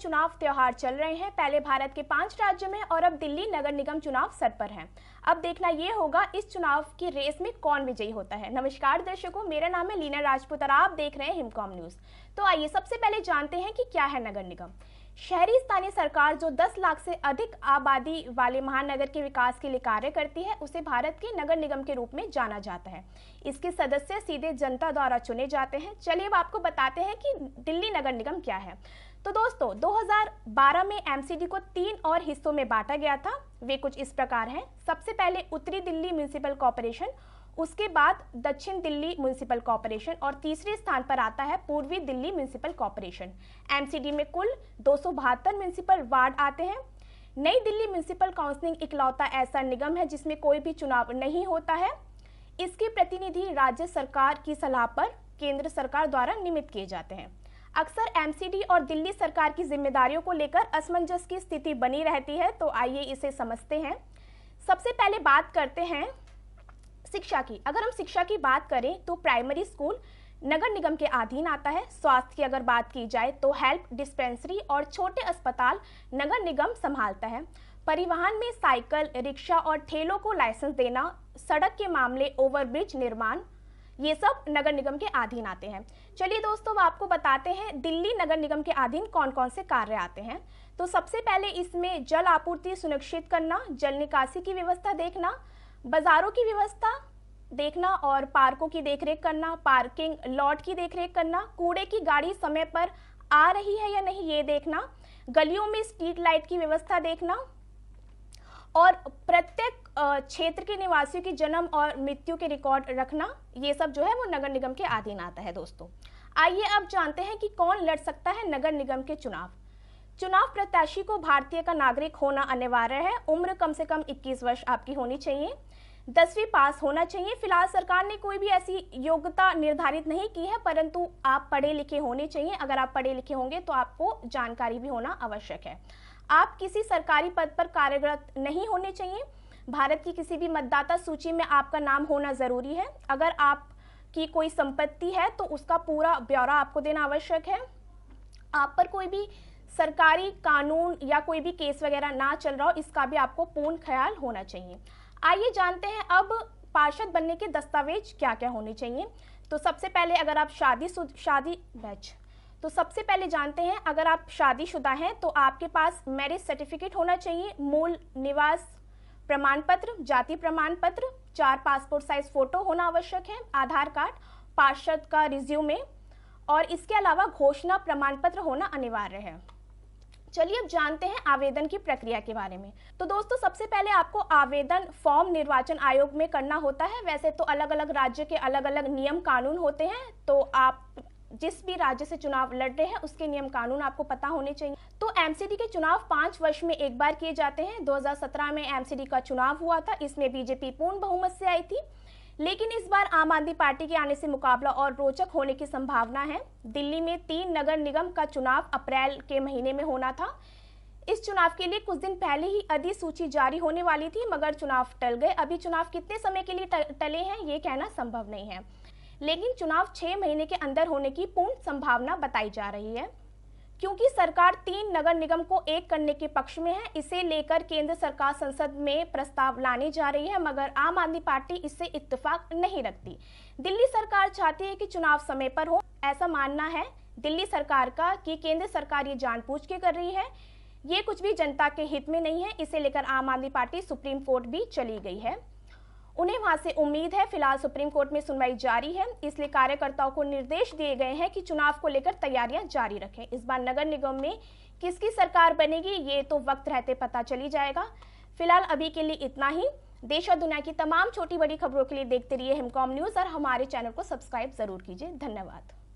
चुनाव त्योहार चल रहे हैं। पहले भारत के 5 राज्यों में और अब दिल्ली नगर निगम चुनाव सर पर है। अब देखना ये होगा इस चुनाव की रेस में कौन विजयी होता है। नमस्कार दर्शकों, मेरा नाम है लीना राजपूत और आप देख रहे हैं हिमकॉम न्यूज। तो आइए सबसे पहले जानते हैं कि क्या है नगर निगम। शहरी स्थानीय सरकार जो 10 लाख से अधिक आबादी वाले महानगर के विकास के लिए कार्य करती है, उसे भारत के नगर निगम के रूप में जाना जाता है। इसके सदस्य सीधे जनता द्वारा चुने जाते हैं। चलिए अब आपको बताते हैं कि दिल्ली नगर निगम क्या है। तो दोस्तों 2012 में एमसीडी को 3 और हिस्सों में बांटा गया था। वे कुछ इस प्रकार हैं। सबसे पहले उत्तरी दिल्ली म्युनिसिपल कॉर्पोरेशन, उसके बाद दक्षिण दिल्ली म्युनिसिपल कॉर्पोरेशन और तीसरे स्थान पर आता है पूर्वी दिल्ली म्युनिसिपल कॉर्पोरेशन। एमसीडी में कुल 272 म्युनिसिपल वार्ड आते हैं। नई दिल्ली म्युनिसिपल काउंसिल इकलौता ऐसा निगम है जिसमें कोई भी चुनाव नहीं होता है। इसके प्रतिनिधि राज्य सरकार की सलाह पर केंद्र सरकार द्वारा नियमित किए जाते हैं। अक्सर एमसीडी और दिल्ली सरकार की जिम्मेदारियों को लेकर असमंजस की स्थिति बनी रहती है। तो आइए इसे समझते हैं। सबसे पहले बात करते हैं शिक्षा की। अगर हम शिक्षा की बात करें तो प्राइमरी स्कूल नगर निगम के अधीन आता है। स्वास्थ्य की अगर बात की जाए तो हेल्थ डिस्पेंसरी और छोटे अस्पताल नगर निगम संभालता है। परिवहन में साइकिल, रिक्शा और ठेलों को लाइसेंस देना, सड़क के मामले, ओवरब्रिज निर्माण, ये सब नगर निगम के अधीन आते हैं। चलिए दोस्तों, आपको बताते हैं दिल्ली नगर निगम के अधीन कौन कौन से कार्य आते हैं। तो सबसे पहले इसमें जल आपूर्ति सुनिश्चित करना, जल निकासी की व्यवस्था देखना, बाजारों की व्यवस्था देखना और पार्कों की देखरेख करना, पार्किंग लॉट की देखरेख करना, कूड़े की गाड़ी समय पर आ रही है या नहीं ये देखना, गलियों में स्ट्रीट लाइट की व्यवस्था देखना और प्रत्येक क्षेत्र के निवासियों की जन्म और मृत्यु के रिकॉर्ड रखना, ये सब जो है वो नगर निगम के अधीन आता है। दोस्तों आइए अब जानते हैं कि कौन लड़ सकता है नगर निगम के चुनाव। चुनाव प्रत्याशी को भारतीय का नागरिक होना अनिवार्य है। उम्र कम से कम 21 वर्ष आपकी होनी चाहिए। 10वीं पास होना चाहिए। फिलहाल सरकार ने कोई भी ऐसी योग्यता निर्धारित नहीं की है, परंतु आप पढ़े लिखे होने चाहिए। अगर आप पढ़े लिखे होंगे तो आपको जानकारी भी होना आवश्यक है। आप किसी सरकारी पद पर कार्यरत नहीं होने चाहिए। भारत की किसी भी मतदाता सूची में आपका नाम होना जरूरी है। अगर आपकी कोई संपत्ति है तो उसका पूरा ब्यौरा आपको देना आवश्यक है। आप पर कोई भी सरकारी कानून या कोई भी केस वगैरह ना चल रहा हो, इसका भी आपको पूर्ण ख्याल होना चाहिए। आइए जानते हैं अब पार्षद बनने के दस्तावेज क्या क्या होने चाहिए। तो सबसे पहले अगर आप सबसे पहले जानते हैं अगर आप शादीशुदा हैं तो आपके पास मैरिज सर्टिफिकेट होना चाहिए, मूल निवास प्रमाण पत्र, जाति प्रमाण पत्र, 4 पासपोर्ट साइज फोटो होना आवश्यक है, आधार कार्ड, पार्षद का रिज्यूमे और इसके अलावा घोषणा प्रमाण पत्र होना अनिवार्य है। चलिए अब जानते हैं आवेदन की प्रक्रिया के बारे में। तो दोस्तों सबसे पहले आपको आवेदन फॉर्म निर्वाचन आयोग में करना होता है। वैसे तो अलग अलग राज्य के अलग अलग नियम कानून होते हैं, तो आप जिस भी राज्य से चुनाव लड़ रहे हैं उसके नियम कानून आपको पता होने चाहिए। तो एमसीडी के चुनाव 5 वर्ष में एक बार किए जाते हैं। 2017 में एमसीडी का चुनाव हुआ था। इसमें बीजेपी पूर्ण बहुमत से आई थी, लेकिन इस बार आम आदमी पार्टी के आने से मुकाबला और रोचक होने की संभावना है। दिल्ली में 3 नगर निगम का चुनाव अप्रैल के महीने में होना था। इस चुनाव के लिए कुछ दिन पहले ही अधिसूची जारी होने वाली थी, मगर चुनाव टल गए। अभी चुनाव कितने समय के लिए टले हैं ये कहना संभव नहीं है, लेकिन चुनाव 6 महीने के अंदर होने की पूर्ण संभावना बताई जा रही है। क्योंकि सरकार 3 नगर निगम को एक करने के पक्ष में है, इसे लेकर केंद्र सरकार संसद में प्रस्ताव लाने जा रही है, मगर आम आदमी पार्टी इससे इत्तेफाक नहीं रखती। दिल्ली सरकार चाहती है कि चुनाव समय पर हो। ऐसा मानना है दिल्ली सरकार का कि केंद्र सरकार ये जानबूझ के कर रही है, ये कुछ भी जनता के हित में नहीं है। इसे लेकर आम आदमी पार्टी सुप्रीम कोर्ट भी चली गई है। उन्हें वहां से उम्मीद है। फिलहाल सुप्रीम कोर्ट में सुनवाई जारी है, इसलिए कार्यकर्ताओं को निर्देश दिए गए हैं कि चुनाव को लेकर तैयारियां जारी रखें। इस बार नगर निगम में किसकी सरकार बनेगी ये तो वक्त रहते पता चली जाएगा। फिलहाल अभी के लिए इतना ही। देश और दुनिया की तमाम छोटी बड़ी खबरों के लिए देखते रहिए हिमकॉम न्यूज और हमारे चैनल को सब्सक्राइब जरूर कीजिए। धन्यवाद।